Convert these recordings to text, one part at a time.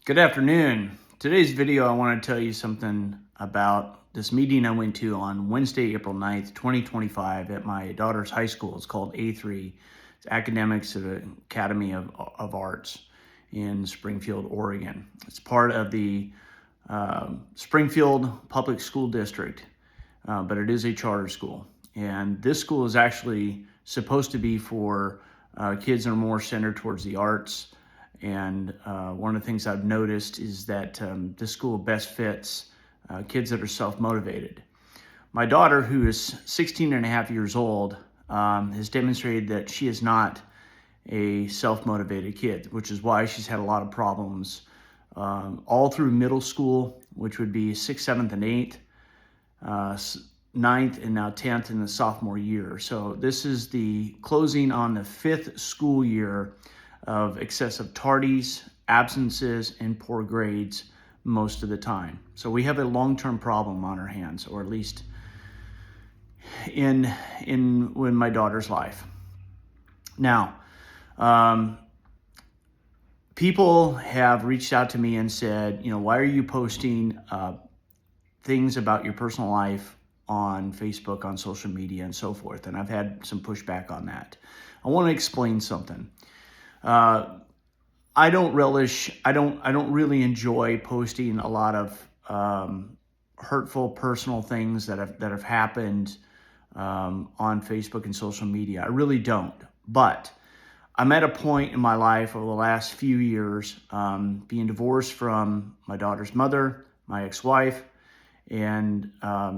Good afternoon. Today's video, I want to tell you something about this meeting I went to on Wednesday, April 9th, 2025 at my daughter's high school. It's called A3. It's Academics Academy of Arts in Springfield, Oregon. It's part of the Springfield Public School District, but it is a charter school. And this school is actually supposed to be for kids that are more centered towards the arts. And one of the things I've noticed is that this school best fits kids that are self-motivated. My daughter, who is 16 and a half years old, has demonstrated that she is not a self-motivated kid, which is why she's had a lot of problems all through middle school, which would be 6th, 7th, and 8th, 9th, and now 10th in the sophomore year. So this is the closing on the 5th school year of excessive tardies, absences, and poor grades most of the time. So we have a long-term problem on our hands, or at least in my daughter's life. Now, people have reached out to me and said, why are you posting things about your personal life on Facebook, on social media, and so forth? And I've had some pushback on that. I want to explain something. I don't really enjoy posting a lot of hurtful personal things that have happened on Facebook and social media. I really don't. But I'm at a point in my life over the last few years, being divorced from my daughter's mother, my ex-wife, and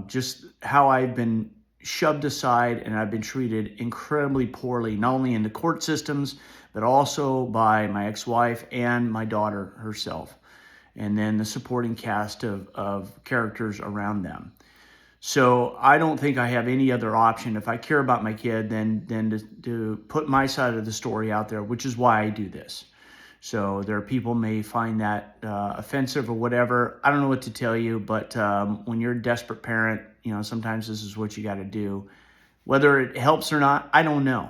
just how I've been shoved aside and I've been treated incredibly poorly, not only in the court systems, but also by my ex-wife and my daughter herself, and then the supporting cast of characters around them. So I don't think I have any other option if I care about my kid than to put my side of the story out there, which is why I do this. So there are people may find that offensive or whatever. I don't know what to tell you, but when you're a desperate parent, sometimes this is what you got to do. Whether it helps or not, I don't know.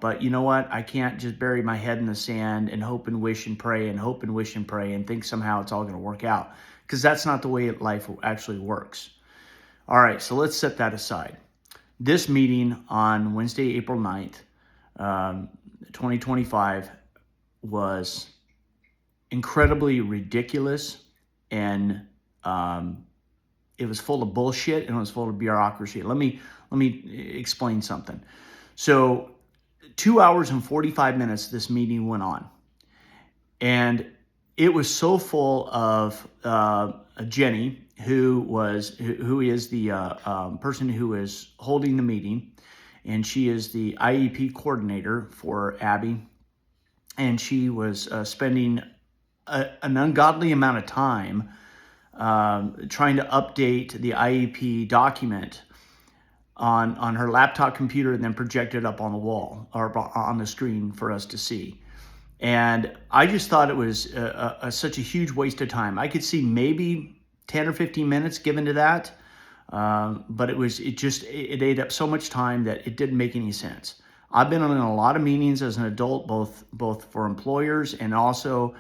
But you know what? I can't just bury my head in the sand and hope and wish and pray and hope and wish and pray and think somehow it's all going to work out, because that's not the way life actually works. All right, so let's set that aside. This meeting on Wednesday, April 9th, 2025, was incredibly ridiculous, and it was full of bullshit, and it was full of bureaucracy. Let me explain something. So 2 hours and 45 minutes this meeting went on, and it was so full of Jenny, who is the person who is holding the meeting, and she is the IEP coordinator for Abby, and she was spending an ungodly amount of time trying to update the IEP document on her laptop computer and then project it up on the wall or on the screen for us to see. And I just thought it was such a huge waste of time. I could see maybe 10 or 15 minutes given to that, but it ate up so much time that it didn't make any sense. I've been in a lot of meetings as an adult, both for employers and also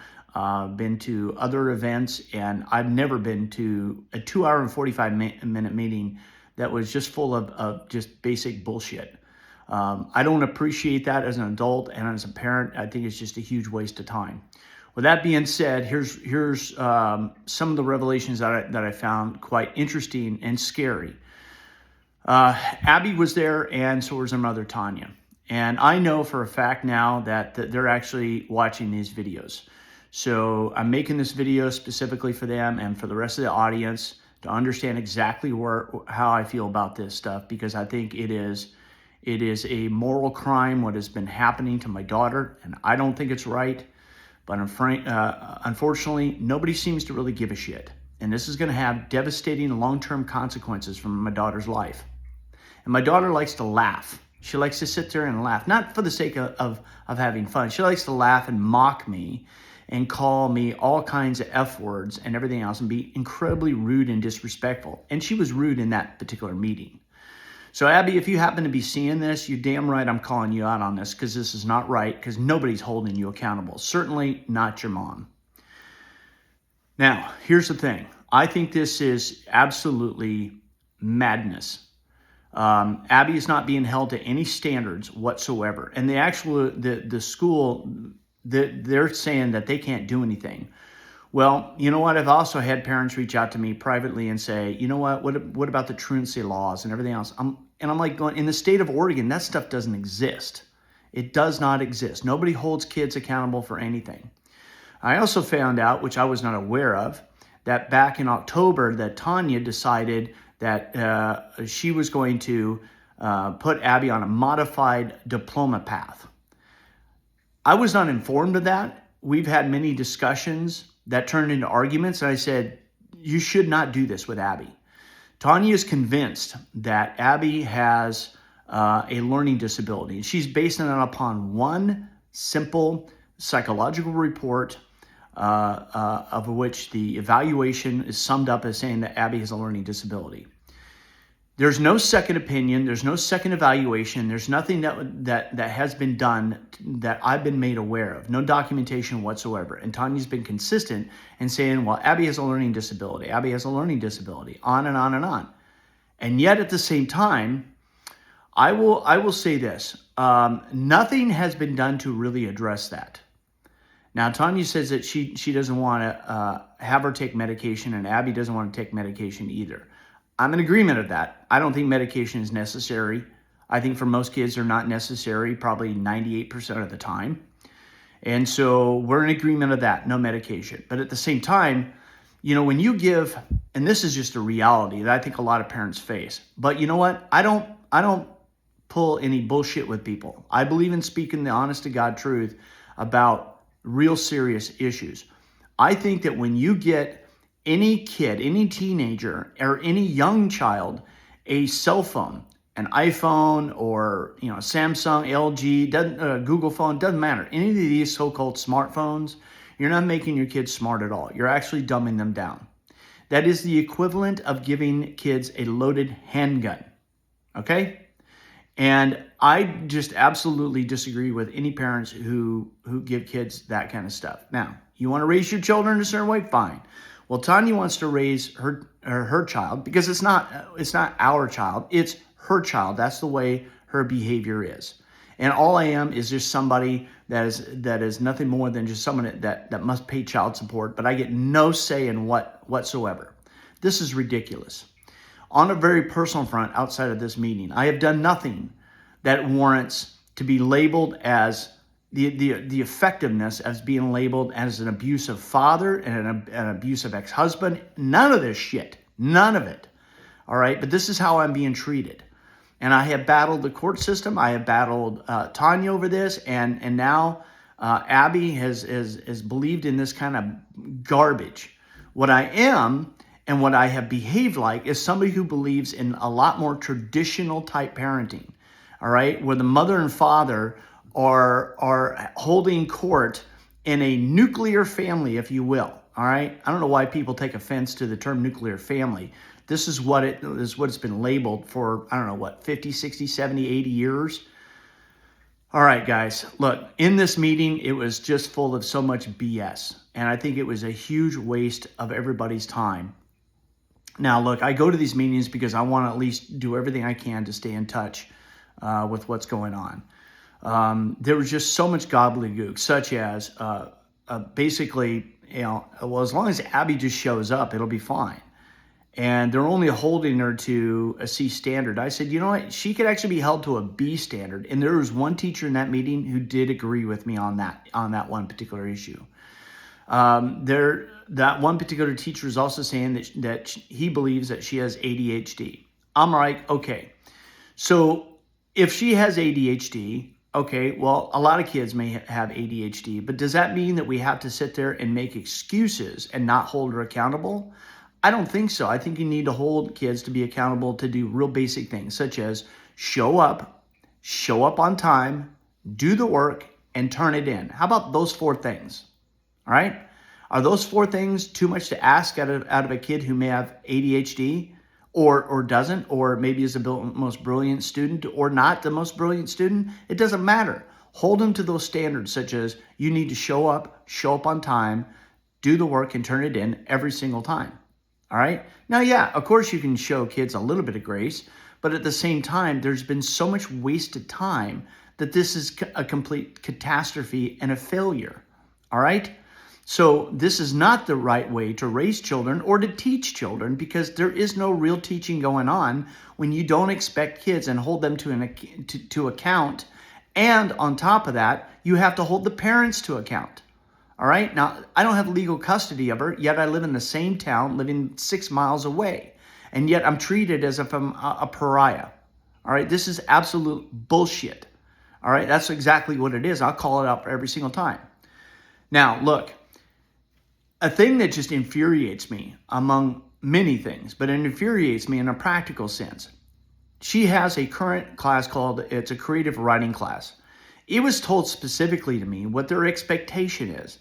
been to other events, and I've never been to a 2 hour and 45 minute meeting that was just full of just basic bullshit. I don't appreciate that as an adult, and as a parent, I think it's just a huge waste of time. With that being said, here's some of the revelations that I found quite interesting and scary. Abby was there, and so was her mother, Tanya. And I know for a fact now that they're actually watching these videos. So I'm making this video specifically for them and for the rest of the audience to understand exactly how I feel about this stuff, because I think it is a moral crime what has been happening to my daughter, and I don't think it's right. But unfortunately, nobody seems to really give a shit. And this is going to have devastating long-term consequences for my daughter's life. And my daughter likes to laugh. She likes to sit there and laugh, not for the sake of having fun. She likes to laugh and mock me and call me all kinds of F words and everything else and be incredibly rude and disrespectful. And she was rude in that particular meeting. So Abby, if you happen to be seeing this, you're damn right I'm calling you out on this, because this is not right, because nobody's holding you accountable. Certainly not your mom. Now, here's the thing. I think this is absolutely madness. Abby is not being held to any standards whatsoever. And the school, they're saying that they can't do anything. Well, you know what? I've also had parents reach out to me privately and say, you know what about the truancy laws and everything else? I'm like going, in the state of Oregon, that stuff doesn't exist. It does not exist. Nobody holds kids accountable for anything. I also found out, which I was not aware of, that back in October that Tanya decided that she was going to put Abby on a modified diploma path. I was not informed of that. We've had many discussions that turned into arguments, and I said, you should not do this with Abby. Tanya is convinced that Abby has a learning disability. She's basing it upon one simple psychological report of which the evaluation is summed up as saying that Abby has a learning disability. There's no second opinion. There's no second evaluation. There's nothing that has been done that I've been made aware of. No documentation whatsoever. And Tanya's been consistent in saying, well, Abby has a learning disability. Abby has a learning disability, on and on and on. And yet at the same time, I will say this. Nothing has been done to really address that. Now, Tanya says that she doesn't want to have her take medication, and Abby doesn't want to take medication either. I'm in agreement of that. I don't think medication is necessary. I think for most kids, they're not necessary, probably 98% of the time. And so we're in agreement of that, no medication. But at the same time, you know, when you give, and this is just a reality that I think a lot of parents face, but you know what? I don't pull any bullshit with people. I believe in speaking the honest to God truth about real serious issues. I think that when you get any kid, any teenager, or any young child a cell phone, an iPhone or Samsung, LG, Google phone, doesn't matter. Any of these so-called smartphones, you're not making your kids smart at all. You're actually dumbing them down. That is the equivalent of giving kids a loaded handgun. Okay? And I just absolutely disagree with any parents who give kids that kind of stuff. Now, you want to raise your children a certain way? Fine. Well, Tanya wants to raise her child because it's not our child, it's her child. That's the way her behavior is. And all I am is just somebody that is nothing more than just someone that must pay child support, but I get no say in whatsoever. This is ridiculous. On a very personal front, outside of this meeting, I have done nothing that warrants to be labeled as the effectiveness as being labeled as an abusive father and an abusive ex-husband. None of this shit. None of it. All right? But this is how I'm being treated. And I have battled the court system. I have battled Tanya over this. And now Abby has believed in this kind of garbage. What I am and what I have behaved like is somebody who believes in a lot more traditional type parenting. All right? Where the mother and father are holding court in a nuclear family, if you will. All right. I don't know why people take offense to the term nuclear family. This is what it's been labeled for, 50, 60, 70, 80 years. All right, guys, look, in this meeting, it was just full of so much BS. And I think it was a huge waste of everybody's time. Now, look, I go to these meetings because I want to at least do everything I can to stay in touch with what's going on. There was just so much gobbledygook, such as basically, as long as Abby just shows up, it'll be fine. And they're only holding her to a C standard. I said, you know what? She could actually be held to a B standard. And there was one teacher in that meeting who did agree with me on that one particular issue. That one particular teacher is also saying that he believes that she has ADHD. I'm like, okay. So if she has ADHD, okay, well, a lot of kids may have ADHD, but does that mean that we have to sit there and make excuses and not hold her accountable? I don't think so. I think you need to hold kids to be accountable to do real basic things, such as show up on time, do the work, and turn it in. How about those 4 things? All right? Are those 4 things too much to ask out of a kid who may have ADHD or doesn't, or maybe is the most brilliant student or not the most brilliant student? It doesn't matter. Hold them to those standards, such as you need to show up on time, do the work, and turn it in every single time. All right. Now, yeah, of course you can show kids a little bit of grace, but at the same time, there's been so much wasted time that this is a complete catastrophe and a failure. All right. So this is not the right way to raise children or to teach children, because there is no real teaching going on when you don't expect kids and hold them to account. And on top of that, you have to hold the parents to account. All right. Now, I don't have legal custody of her, yet I live in the same town, living 6 miles away. And yet I'm treated as if I'm a pariah. All right. This is absolute bullshit. All right. That's exactly what it is. I'll call it out for every single time. Now, look, a thing that just infuriates me, among many things, but it infuriates me in a practical sense. She has a current class it's a creative writing class. It was told specifically to me what their expectation is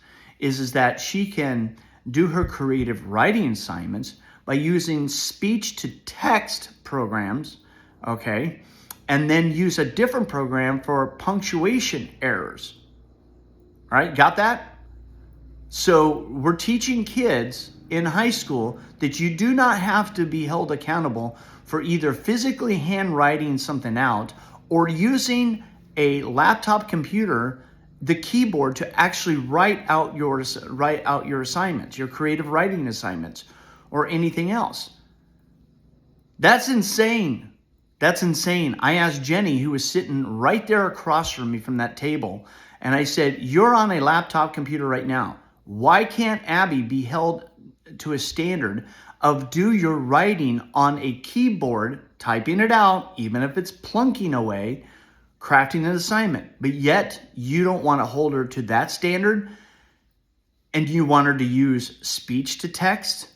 that she can do her creative writing assignments by using speech-to-text programs, okay, and then use a different program for punctuation errors. All right, got that? So we're teaching kids in high school that you do not have to be held accountable for either physically handwriting something out or using a laptop computer, the keyboard, to actually write out your assignments, your creative writing assignments, or anything else. That's insane. That's insane. I asked Jenny, who was sitting right there across from me from that table, and I said, "You're on a laptop computer right now. Why can't Abby be held to a standard of do your writing on a keyboard, typing it out, even if it's plunking away, crafting an assignment?" But yet you don't want to hold her to that standard, and you want her to use speech to text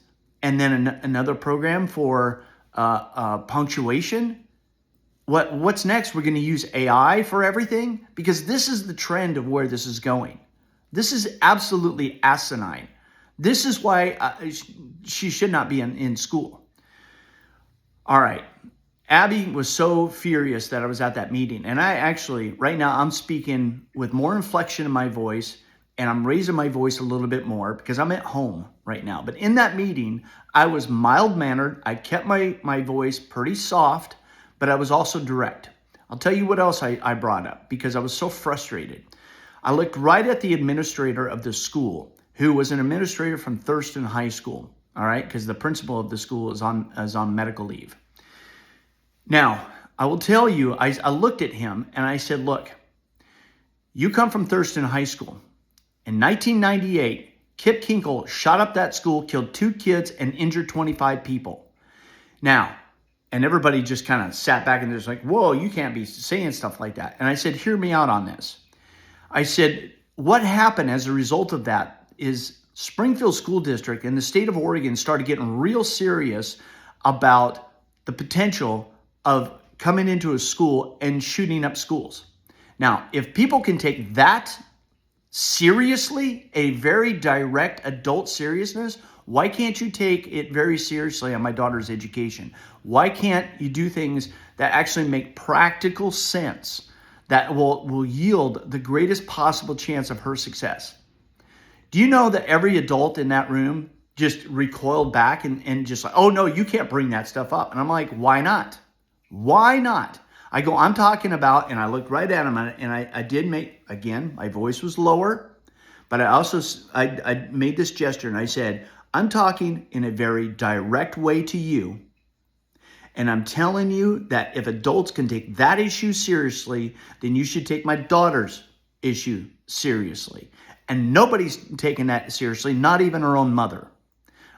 and then another program for punctuation. What's next? We're going to use AI for everything? Because this is the trend of where this is going. This is absolutely asinine. This is why she should not be in school. All right. Abby was so furious that I was at that meeting. And I actually, right now, I'm speaking with more inflection in my voice, and I'm raising my voice a little bit more because I'm at home right now. But in that meeting, I was mild-mannered. I kept my voice pretty soft, but I was also direct. I'll tell you what else I brought up because I was so frustrated. I looked right at the administrator of the school, who was an administrator from Thurston High School, all right, because the principal of the school is on medical leave. Now, I will tell you, I looked at him and I said, "Look, you come from Thurston High School. In 1998, Kip Kinkle shot up that school, killed 2 kids, and injured 25 people. Now," and everybody just kind of sat back and they're just like, "Whoa, you can't be saying stuff like that." And I said, "Hear me out on this." I said, what happened as a result of that is Springfield School District and the state of Oregon started getting real serious about the potential of coming into a school and shooting up schools. Now, if people can take that seriously, a very direct adult seriousness, why can't you take it very seriously on my daughter's education? Why can't you do things that actually make practical sense, that will yield the greatest possible chance of her success? Do you know that every adult in that room just recoiled back and just like, "Oh no, you can't bring that stuff up." And I'm like, why not? Why not? I'm talking about, and I looked right at him, and I did make, again, my voice was lower, but I made this gesture and I said, "I'm talking in a very direct way to you. And I'm telling you that if adults can take that issue seriously, then you should take my daughter's issue seriously." And nobody's taking that seriously, not even her own mother.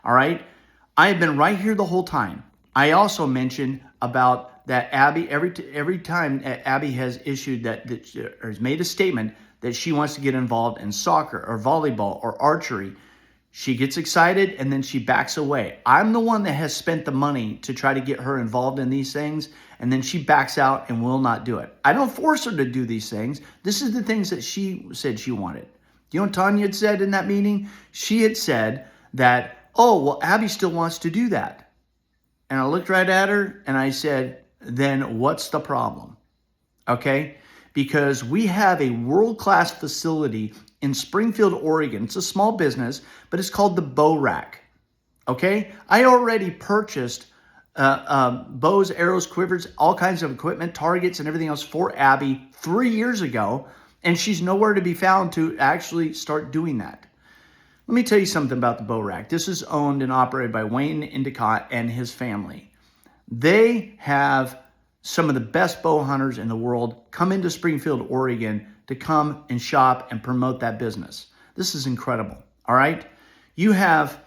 All right? I have been right here the whole time. I also mentioned about that Abby, every time Abby has issued or has made a statement that she wants to get involved in soccer or volleyball or archery, she gets excited and then she backs away. I'm the one that has spent the money to try to get her involved in these things, and then she backs out and will not do it. I don't force her to do these things. This is the things that she said she wanted. You know what Tanya had said in that meeting? She had said that, "Oh, well, Abby still wants to do that." And I looked right at her and I said, "Then what's the problem?" Okay? Because we have a world-class facility in Springfield, Oregon. It's a small business, but it's called the Bow Rack. Okay? I already purchased bows, arrows, quivers, all kinds of equipment, targets, and everything else for Abby 3 years ago, and she's nowhere to be found to actually start doing that. Let me tell you something about the Bow Rack. This is owned and operated by Wayne Endicott and his family. They have some of the best bow hunters in the world come into Springfield, Oregon to come and shop and promote that business. This is incredible, all right? You have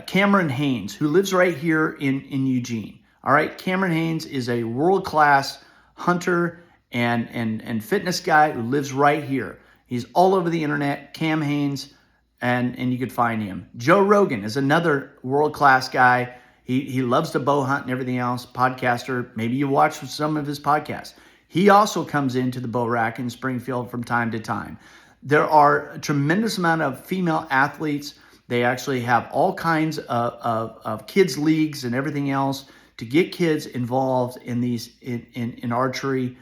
Cameron Haynes, who lives right here in Eugene. All right, Cameron Haynes is a world-class hunter and fitness guy who lives right here. He's all over the internet, Cam Haynes, and you could find him. Joe Rogan is another world-class guy. He loves to bow hunt and everything else, podcaster. Maybe you watch some of his podcasts. He also comes into the Bow Rack in Springfield from time to time. There are a tremendous amount of female athletes. They actually have all kinds of kids leagues and everything else to get kids involved in these in archery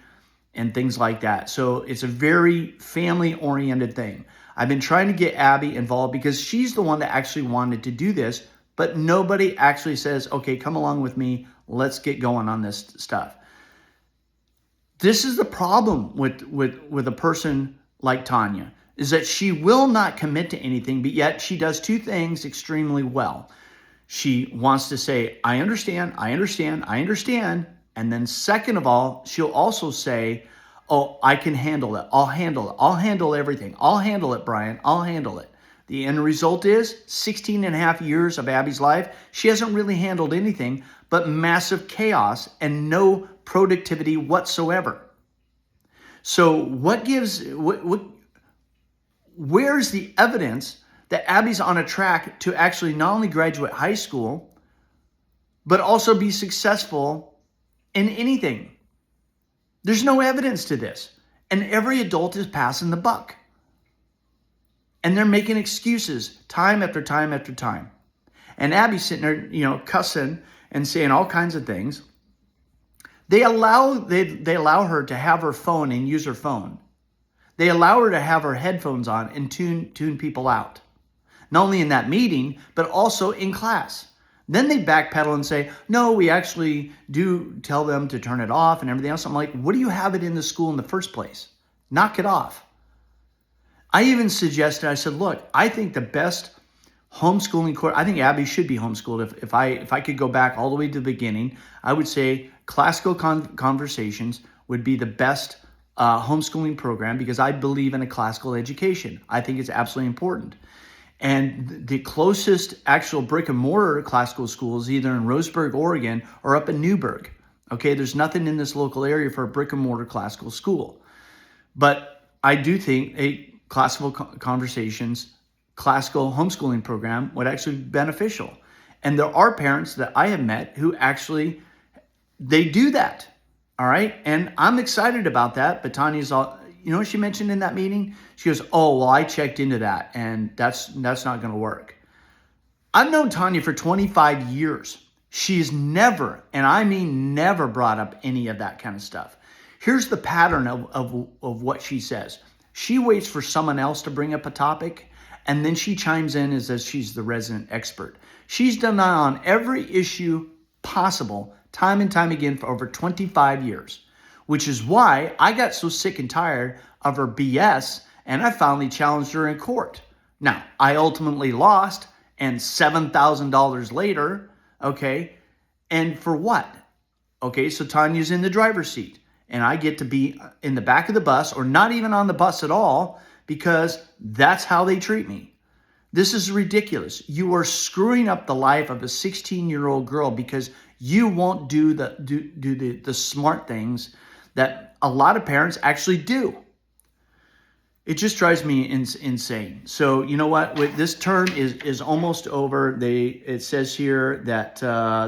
and things like that. So it's a very family-oriented thing. I've been trying to get Abby involved because she's the one that actually wanted to do this, but nobody actually says, okay, come along with me. Let's get going on this stuff. This is the problem with a person like Tanya, is that she will not commit to anything, but yet she does two things extremely well. She wants to say, I understand. And then second of all, she'll also say, oh, I can handle it. I'll handle everything. I'll handle it, Brian. I'll handle it. The end result is 16 and a half years of Abby's life. She hasn't really handled anything but massive chaos and no productivity whatsoever. So where's the evidence that Abby's on a track to actually not only graduate high school, but also be successful in anything? There's no evidence to this. And every adult is passing the buck. And they're making excuses time after time after time. And Abby's sitting there, cussing and saying all kinds of things. They allow her to have her phone and use her phone. They allow her to have her headphones on and tune people out. Not only in that meeting, but also in class. Then they backpedal and say, no, we actually do tell them to turn it off and everything else. I'm like, what do you have it in the school in the first place? Knock it off. I even suggested, I said, look, I think the best homeschooling course, I think Abby should be homeschooled. If I could go back all the way to the beginning, I would say Classical Conversations would be the best homeschooling program because I believe in a classical education. I think it's absolutely important. And the closest actual brick and mortar classical schools, either in Roseburg, Oregon, or up in Newburgh. Okay, there's nothing in this local area for a brick and mortar classical school. But I do think a Classical Conversations classical homeschooling program would actually be beneficial. And there are parents that I have met who actually, they do that. All right. And I'm excited about that. But Tanya's all, what she mentioned in that meeting? She goes, oh, well, I checked into that and that's not going to work. I've known Tanya for 25 years. She's never, and I mean never, brought up any of that kind of stuff. Here's the pattern of what she says. She waits for someone else to bring up a topic, and then she chimes in as if she's the resident expert. She's done that on every issue possible, time and time again, for over 25 years, which is why I got so sick and tired of her BS, and I finally challenged her in court. Now, I ultimately lost, and $7,000 later, okay, and for what? Okay, so Tanya's in the driver's seat. And I get to be in the back of the bus or not even on the bus at all because that's how they treat me. This is ridiculous. You are screwing up the life of a 16-year-old girl because you won't do the smart things that a lot of parents actually do. It just drives me insane. So you know what? This term is almost over. It says here that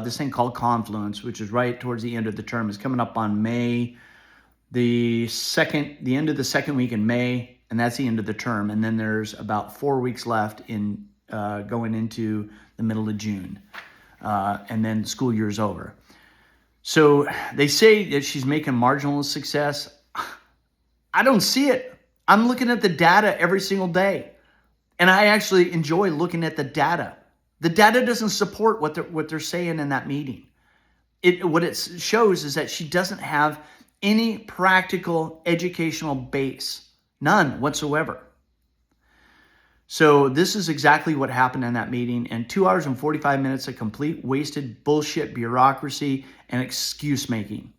this thing called Confluence, which is right towards the end of the term, is coming up on May. The end of the second week in May, and that's the end of the term. And then there's about 4 weeks left in going into the middle of June. And then the school year is over. So they say that she's making marginal success. I don't see it. I'm looking at the data every single day. And I actually enjoy looking at the data. The data doesn't support what they're saying in that meeting. What it shows is that she doesn't have any practical educational base. None whatsoever. So this is exactly what happened in that meeting. And 2 hours and 45 minutes of complete wasted bullshit bureaucracy and excuse making.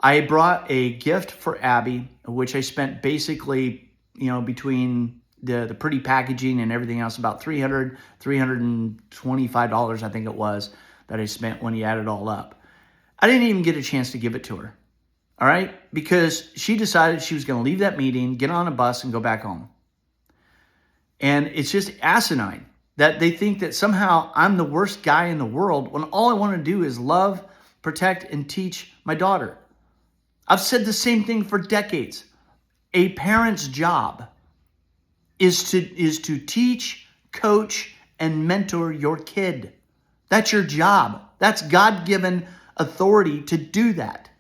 I brought a gift for Abby, which I spent basically, between the pretty packaging and everything else, about $325, I think it was, that I spent when you add it all up. I didn't even get a chance to give it to her, all right? Because she decided she was going to leave that meeting, get on a bus, and go back home. And it's just asinine that they think that somehow I'm the worst guy in the world when all I want to do is love, protect, and teach my daughter. I've said the same thing for decades. A parent's job is to teach, coach, and mentor your kid. That's your job. That's God-given authority to do that.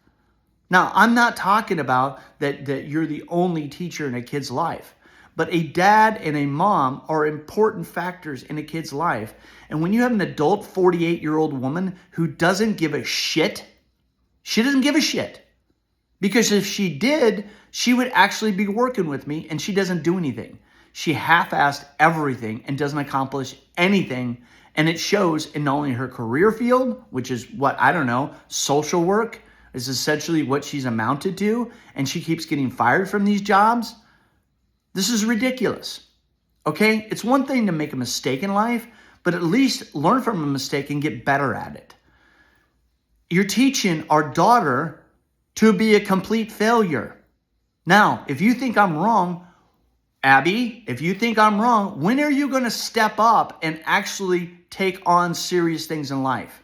Now, I'm not talking about that you're the only teacher in a kid's life, but a dad and a mom are important factors in a kid's life. And when you have an adult 48-year-old woman who doesn't give a shit, she doesn't give a shit. Because if she did, she would actually be working with me, and she doesn't do anything. She half-assed everything and doesn't accomplish anything. And it shows in not only her career field, which is social work is essentially what she's amounted to. And she keeps getting fired from these jobs. This is ridiculous. Okay? It's one thing to make a mistake in life, but at least learn from a mistake and get better at it. You're teaching our daughter to be a complete failure. Now, if you think I'm wrong, Abby, if you think I'm wrong, when are you going to step up and actually take on serious things in life?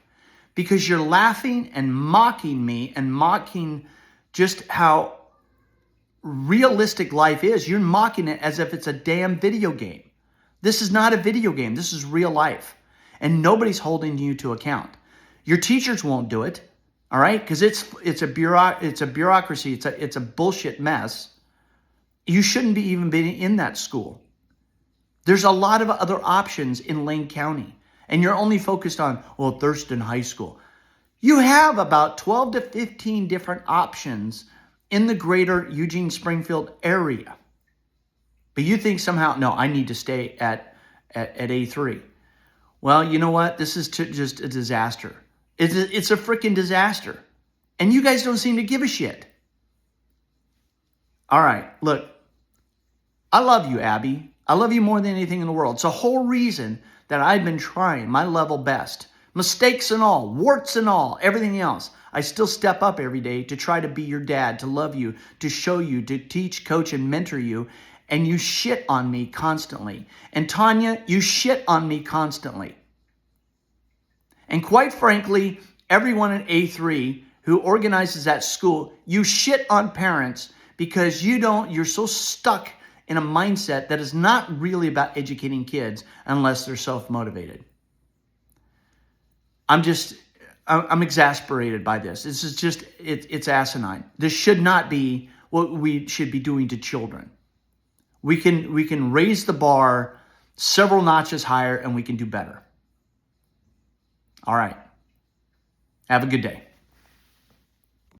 Because you're laughing and mocking me and mocking just how realistic life is. You're mocking it as if it's a damn video game. This is not a video game. This is real life. And nobody's holding you to account. Your teachers won't do it, all right? Because it's a bureaucracy. It's a bullshit mess. You shouldn't be even be in that school. There's a lot of other options in Lane County, and you're only focused on, Thurston High School. You have about 12 to 15 different options in the greater Eugene Springfield area. But you think somehow, no, I need to stay at A3. Well, you know what? This is just a disaster. It's a freaking disaster. And you guys don't seem to give a shit. All right, look. I love you, Abby. I love you more than anything in the world. It's the whole reason that I've been trying my level best. Mistakes and all, warts and all, everything else. I still step up every day to try to be your dad, to love you, to show you, to teach, coach, and mentor you. And you shit on me constantly. And Tanya, you shit on me constantly. And quite frankly, everyone at A3 who organizes that school, you shit on parents because you're so stuck in a mindset that is not really about educating kids unless they're self-motivated. I'm exasperated by this. This is just, it's asinine. This should not be what we should be doing to children. We can raise the bar several notches higher and we can do better. All right. Have a good day.